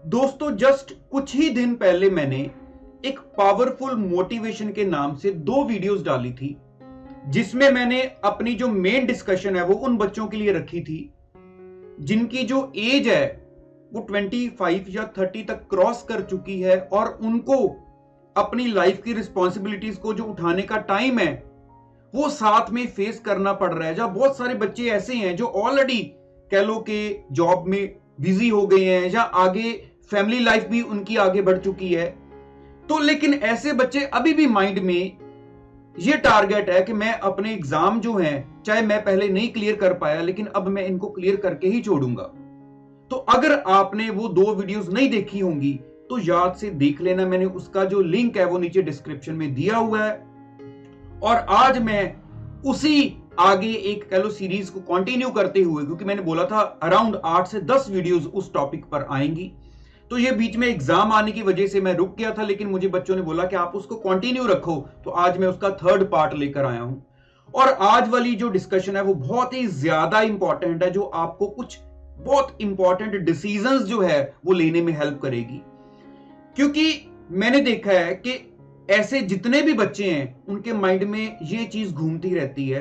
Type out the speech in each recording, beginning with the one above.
दोस्तों जस्ट कुछ ही दिन पहले मैंने एक पावरफुल मोटिवेशन के नाम से 2 वीडियोस डाली थी, जिसमें मैंने अपनी जो मेन डिस्कशन है वो उन बच्चों के लिए रखी थी जिनकी जो एज है वो 25 या 30 तक क्रॉस कर चुकी है और उनको अपनी लाइफ की रिस्पॉन्सिबिलिटीज को जो उठाने का टाइम है वो साथ में फेस करना पड़ रहा है। जहां बहुत सारे बच्चे ऐसे हैं जो ऑलरेडी कह लो कि जॉब में बिजी हो गए हैं या आगे फैमिली लाइफ भी उनकी आगे बढ़ चुकी है, तो लेकिन ऐसे बच्चे अभी भी माइंड में ये टारगेट है कि मैं अपने एग्जाम जो हैं चाहे मैं पहले नहीं क्लियर कर पाया लेकिन अब मैं इनको क्लियर करके ही छोड़ूंगा। तो अगर आपने वो 2 वीडियोस नहीं देखी होंगी तो याद से देख लेना, मैंने उसका जो लिंक है वो नीचे डिस्क्रिप्शन में दिया हुआ है। और आज मैं उसी आगे एक कह लो सीरीज को कंटिन्यू करते हुए, क्योंकि मैंने बोला था अराउंड 8 से 10 वीडियोस उस टॉपिक पर आएंगी, तो ये बीच में एग्जाम आने की वजह से मैं रुक गया था, लेकिन मुझे बच्चों ने बोला कि आप उसको कंटिन्यू रखो, तो आज मैं उसका 3rd पार्ट लेकर आया हूं। और आज वाली जो डिस्कशन है वो बहुत ही ज्यादा इंपॉर्टेंट है, जो आपको कुछ बहुत इंपॉर्टेंट डिसीजंस जो है वो लेने में हेल्प करेगी। क्योंकि मैंने देखा है कि ऐसे जितने भी बच्चे हैं उनके माइंड में ये चीज घूमती रहती है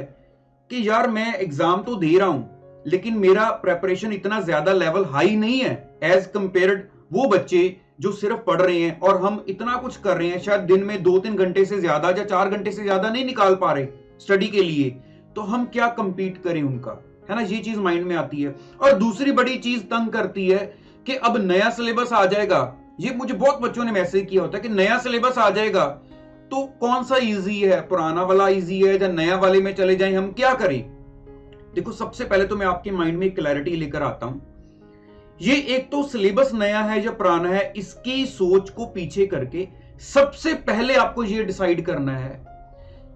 कि यार मैं एग्जाम तो दे रहा हूं लेकिन मेरा प्रेपरेशन इतना ज्यादा लेवल हाई नहीं है एज कंपेयर्ड वो बच्चे जो सिर्फ पढ़ रहे हैं, और हम इतना कुछ कर रहे हैं, शायद दिन में 2-3 घंटे से ज्यादा या 4 घंटे से ज्यादा नहीं निकाल पा रहे स्टडी के लिए, तो हम क्या कंपीट करें उनका, है ना। ये चीज माइंड में आती है। और दूसरी बड़ी चीज तंग करती है कि अब नया सिलेबस आ जाएगा। ये मुझे बहुत बच्चों ने मैसेज किया होता है कि नया सिलेबस आ जाएगा तो कौन सा इजी है, पुराना वाला इजी है या नया वाले में चले जाएं, हम क्या करें। देखो सबसे पहले तो मैं आपके माइंड में क्लैरिटी लेकर आता हूं। ये एक तो सिलेबस नया है या पुराना है, इसकी सोच को पीछे करके सबसे पहले आपको ये डिसाइड करना है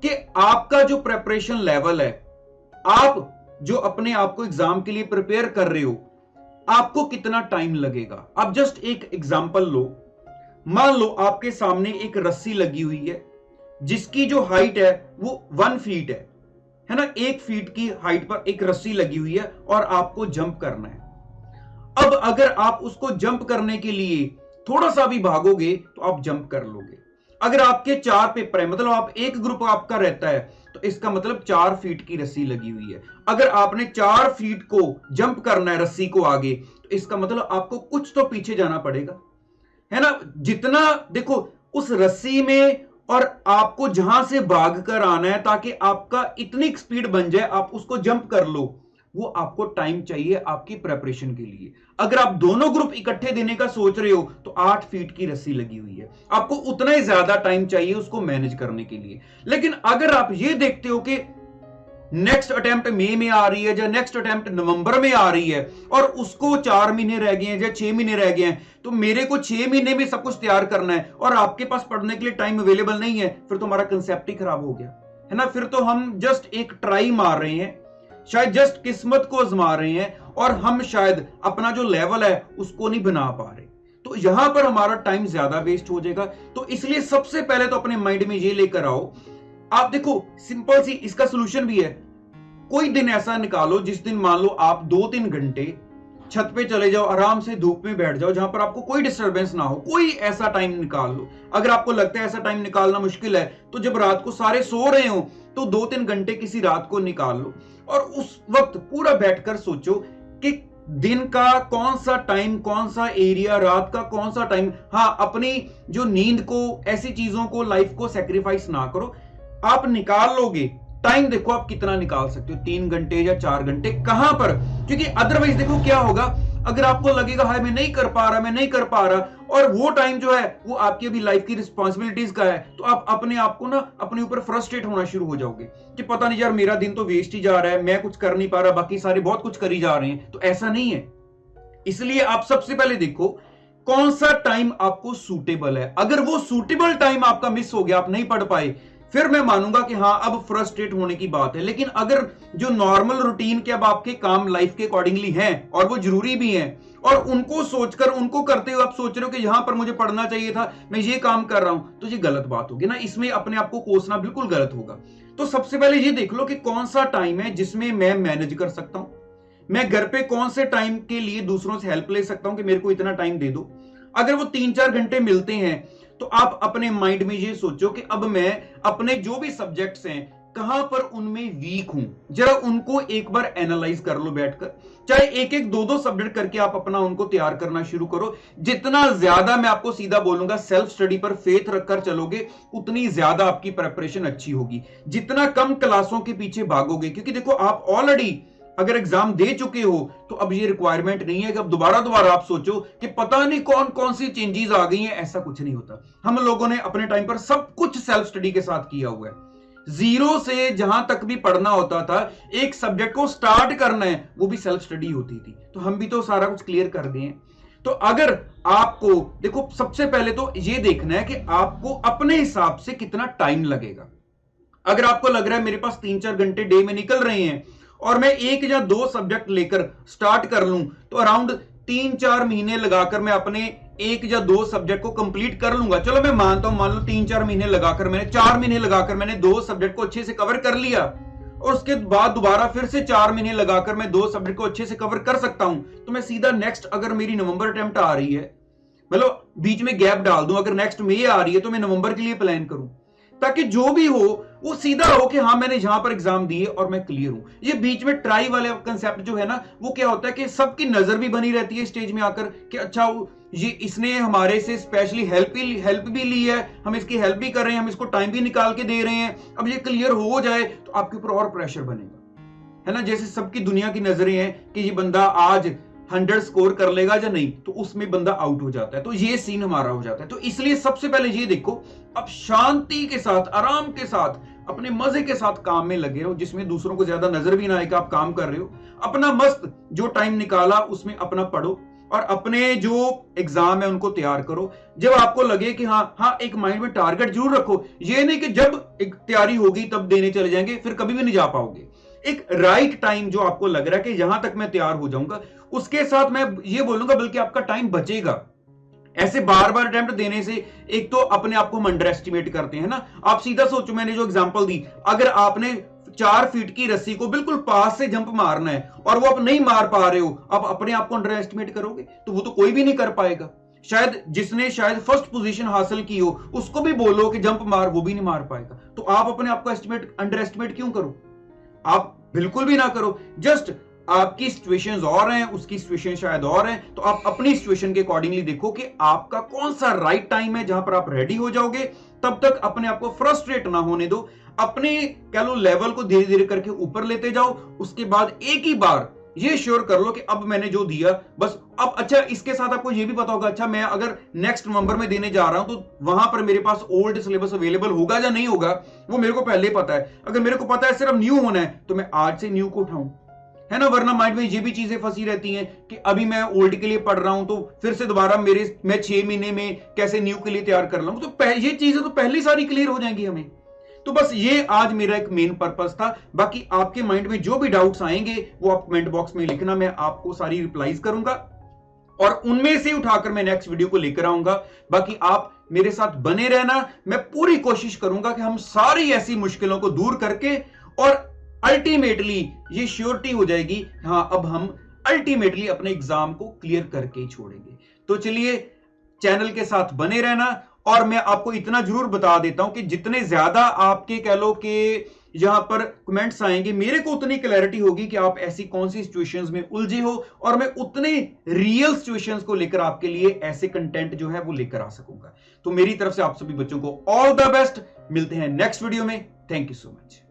कि आपका जो प्रेपरेशन लेवल है, आप जो अपने आप को एग्जाम के लिए प्रिपेयर कर रहे हो, आपको कितना टाइम लगेगा। आप जस्ट एक एग्जांपल लो। मान लो आपके सामने एक रस्सी लगी हुई है जिसकी जो हाइट है वो 1 फीट है ना। 1 फीट की हाइट पर एक रस्सी लगी हुई है और आपको जंप करना है। अब अगर आप उसको जंप करने के लिए थोड़ा सा भी भागोगे तो आप जंप कर लोगे। अगर आपके 4 पेपर है, मतलब आप एक ग्रुप आपका रहता है, तो इसका मतलब 4 फीट की रस्सी लगी हुई है। अगर आपने 4 फीट को जंप करना है रस्सी को आगे, तो इसका मतलब आपको कुछ तो पीछे जाना पड़ेगा, है ना। जितना देखो उस रस्सी में और आपको जहां से भाग कर आना है ताकि आपका इतनी स्पीड बन जाए आप उसको जंप कर लो, वो आपको टाइम चाहिए आपकी प्रेपरेशन के लिए। अगर आप दोनों ग्रुप इकट्ठे देने का सोच रहे हो तो 8 फीट की रस्सी लगी हुई है, आपको उतना ही ज्यादा टाइम चाहिए उसको मैनेज करने के लिए। लेकिन अगर आप ये देखते हो कि नेक्स्ट अटेम्प्ट मई में आ रही है या नेक्स्ट अटेम्प्ट नवंबर में आ रही है और उसको 4 महीने रह गए हैं या 6 महीने रह गए हैं, तो मेरे को 6 महीने में सब कुछ तैयार करना है और आपके पास पढ़ने के लिए टाइम अवेलेबल नहीं है, फिर तो हमारा कंसेप्ट ही खराब हो गया, है ना। फिर तो हम जस्ट एक ट्राई मार रहे हैं, शायद जस्ट किस्मत को आजमा रहे हैं और हम शायद अपना जो लेवल है उसको नहीं बना पा रहे, तो यहां पर हमारा टाइम ज्यादा वेस्ट हो जाएगा। तो इसलिए सबसे पहले तो अपने माइंड में ये लेकर आओ। आप देखो सिंपल सी इसका सोल्यूशन भी है। कोई दिन ऐसा निकालो जिस दिन मान लो आप 2-3 घंटे छत पे चले जाओ, आराम से धूप में बैठ जाओ जहां पर आपको कोई डिस्टरबेंस ना हो। कोई ऐसा टाइम निकाल लो। अगर आपको लगता है ऐसा टाइम निकालना मुश्किल है तो जब रात को सारे सो रहे हो तो 2-3 घंटे किसी रात को निकाल लो और उस वक्त पूरा बैठकर सोचो कि दिन का कौन सा टाइम, कौन सा एरिया, रात का कौन सा टाइम। हाँ, अपनी जो नींद को, ऐसी चीजों को, लाइफ को सेक्रीफाइस ना करो। आप निकाल लोगे टाइम, देखो आप कितना निकाल सकते हो, 3 घंटे या 4 घंटे, कहां पर। क्योंकि अदरवाइज देखो क्या होगा, अगर आपको लगेगा हाय मैं नहीं कर पा रहा, मैं नहीं कर पा रहा, और वो टाइम जो है वो आपकी अभी लाइफ की रिस्पॉन्सिबिलिटीज का है, तो आप अपने आप को ना अपने ऊपर फ्रस्ट्रेट होना शुरू हो जाओगे कि पता नहीं यार मेरा दिन तो वेस्ट ही जा रहा है, मैं कुछ कर नहीं पा रहा, बाकी सारे बहुत कुछ करी जा रहे हैं। तो ऐसा नहीं है। इसलिए आप सबसे पहले देखो कौन सा टाइम आपको सूटेबल है। अगर वो सूटेबल टाइम आपका मिस हो गया, आप नहीं पढ़ पाए, फिर मैं मानूंगा कि हाँ अब फ्रस्ट्रेट होने की बात है। लेकिन अगर जो नॉर्मल रूटीन के अब आपके काम लाइफ के अकॉर्डिंगली हैं और वो जरूरी भी हैं और उनको सोचकर उनको करते हुए आप सोच रहे हो कि यहां पर मुझे पढ़ना चाहिए था, मैं ये काम कर रहा हूं, तो ये गलत बात होगी ना। इसमें अपने आप को कोसना बिल्कुल गलत होगा। तो सबसे पहले ये देख लो कि कौन सा टाइम है जिसमें मैं मैनेज कर सकता हूं। मैं घर पे कौन से टाइम के लिए दूसरों से हेल्प ले सकता हूं कि मेरे को इतना टाइम दे दो। अगर वो 3-4 घंटे मिलते हैं तो आप अपने माइंड में ये सोचो कि अब मैं अपने जो भी सब्जेक्ट्स हैं कहां पर उनमें वीक हूं, जरा उनको एक बार एनालाइज कर लो बैठकर। चाहे एक एक दो दो सब्जेक्ट करके आप अपना उनको तैयार करना शुरू करो। जितना ज्यादा, मैं आपको सीधा बोलूंगा, सेल्फ स्टडी पर फेथ रखकर चलोगे उतनी ज्यादा आपकी प्रेपरेशन अच्छी होगी। जितना कम क्लासों के पीछे भागोगे, क्योंकि देखो आप ऑलरेडी अगर एग्जाम दे चुके हो तो अब ये रिक्वायरमेंट नहीं है कि अब दोबारा दोबारा आप सोचो कि पता नहीं कौन कौन सी चेंजेस आ गई हैं। ऐसा कुछ नहीं होता। हम लोगों ने अपने टाइम पर सब कुछ सेल्फ स्टडी के साथ किया हुआ है। जीरो से जहां तक भी पढ़ना होता था, एक सब्जेक्ट को स्टार्ट करना है, वो भी सेल्फ स्टडी होती थी। तो हम भी तो सारा कुछ क्लियर कर दिए। तो अगर आपको, देखो सबसे पहले तो ये देखना है कि आपको अपने हिसाब से कितना टाइम लगेगा। अगर आपको लग रहा है मेरे पास 3-4 घंटे डे में निकल रहे हैं और मैं 1 या 2 सब्जेक्ट लेकर स्टार्ट कर लूं तो अराउंड 3-4 महीने लगाकर मैं अपने 1 या 2 सब्जेक्ट को कंप्लीट कर लूंगा। चलो मैं मानता हूं, मान लो 3-4 महीने लगाकर मैंने 4 महीने लगाकर मैंने 2 सब्जेक्ट को अच्छे से कवर कर लिया और उसके बाद दोबारा फिर से 4 महीने लगाकर मैं 2 सब्जेक्ट को अच्छे से कवर कर सकता हूं। तो मैं सीधा नेक्स्ट, अगर मेरी नवंबर अटेम्प्ट आ रही है, मतलब बीच में गैप डाल दूं, अगर नेक्स्ट मई आ रही है तो मैं नवंबर के लिए प्लान करूं, ताकि जो भी हो वो सीधा हो कि हाँ मैंने यहां पर एग्जाम दिए और मैं क्लियर हूं। ये बीच में ट्राई वाले कंसेप्ट जो है ना, वो क्या होता है कि सबकी नजर भी बनी रहती है स्टेज में आकर कि अच्छा ये इसने हमारे से स्पेशली हेल्प भी ली है, हम इसकी हेल्प भी कर रहे हैं, हम इसको टाइम भी निकाल के दे रहे हैं, अब ये क्लियर हो जाए तो आपके ऊपर और प्रेशर बनेगा, है ना। जैसे सबकी दुनिया की नजरें हैं कि ये बंदा आज 100 स्कोर कर लेगा या नहीं, तो उसमें बंदा आउट हो जाता है। तो ये सीन हमारा हो जाता है। तो इसलिए सबसे पहले ये देखो, अब शांति के साथ, आराम के साथ, अपने मजे के साथ काम में लगे रहो, जिसमें दूसरों को ज्यादा नजर भी ना आए कि आप काम कर रहे हो। अपना मस्त जो टाइम निकाला उसमें अपना पढ़ो और अपने जो एग्जाम है उनको तैयार करो। जब आपको लगे कि हाँ एक माइंड में टारगेट जरूर रखो, ये नहीं कि जब एक तैयारी होगी तब देने चले जाएंगे, फिर कभी भी नहीं जा पाओगे। एक राइट टाइम जो आपको लग रहा है कि यहां तक मैं तैयार हो जाऊंगा, उसके साथ मैं ये बोलूंगा बल्कि आपका टाइम बचेगा। ऐसे बार बार अटेम्प्ट देने से एक तो अपने आप को हम अंडर एस्टिमेट करते हैं ना। आप सीधा सोचो, मैंने जो एग्जांपल दी, अगर आपने 4 फीट की रस्सी को बिल्कुल पास से जंप मारना है और वो आप नहीं मार पा रहे हो, आप अपने आप को अंडर एस्टिमेट करोगे तो वो तो कोई भी नहीं कर पाएगा। शायद जिसने शायद फर्स्ट पोजीशन हासिल की हो उसको भी बोलो कि जंप मार, वो भी नहीं मार पाएगा। तो आप अपने आप को अंडर एस्टिमेट क्यों करो? आप बिल्कुल भी ना करो। जस्ट आपकी सिचुएशंस और हैं, उसकी सिचुएशन शायद और है, तो आप अपनी सिचुएशन के अकॉर्डिंगली देखो कि आपका कौन सा राइट टाइम है जहां पर आप रेडी हो जाओगे। तब तक अपने आप को फ्रस्ट्रेट ना होने दो, अपने कह लो लेवल को धीरे धीरे करके ऊपर लेते जाओ। उसके बाद एक ही बार ये श्योर कर लो कि अब मैंने जो दिया बस अब। अच्छा, इसके साथ आपको ये भी पता होगा, अच्छा मैं अगर नेक्स्ट नवंबर में देने जा रहा हूं तो वहां पर मेरे पास ओल्ड सिलेबस अवेलेबल होगा या नहीं होगा, वो मेरे को पहले पता है। अगर मेरे को पता है सिर्फ न्यू होना है तो मैं आज से न्यू को उठाऊं, है ना। वरना माइंड में ये भी चीजें फंसी रहती हैं कि अभी मैं ओल्ड के लिए पढ़ रहा हूं तो फिर से दोबारा मैं 6 महीने में कैसे न्यू के लिए तैयार कर लूं। तो ये चीजें तो पहले सारी क्लियर हो जाएंगी हमें। तो बस ये आज मेरा एक मेन पर्पस था। बाकी आपके माइंड में जो भी डाउट्स आएंगे वो आप कमेंट बॉक्स में लिखना, मैं आपको सारी रिप्लाईज करूंगा और उनमें से उठाकर मैं नेक्स्ट वीडियो को लेकर आऊंगा। बाकी आप मेरे साथ बने रहना, मैं पूरी कोशिश करूंगा कि हम सारी ऐसी मुश्किलों को दूर करके और अल्टीमेटली ये श्योरिटी हो जाएगी, हाँ अब हम अल्टीमेटली अपने एग्जाम को क्लियर करके ही छोड़ेंगे। तो चलिए चैनल के साथ बने रहना। और मैं आपको इतना जरूर बता देता हूं कि जितने ज्यादा आपके कह लो कि यहां पर कमेंट्स आएंगे, मेरे को उतनी क्लैरिटी होगी कि आप ऐसी कौन सी सिचुएशंस में उलझे हो और मैं उतने रियल सिचुएशंस को लेकर आपके लिए ऐसे कंटेंट जो है वो लेकर आ सकूंगा। तो मेरी तरफ से आप सभी बच्चों को ऑल द बेस्ट। मिलते हैं नेक्स्ट वीडियो में। Thank you so much.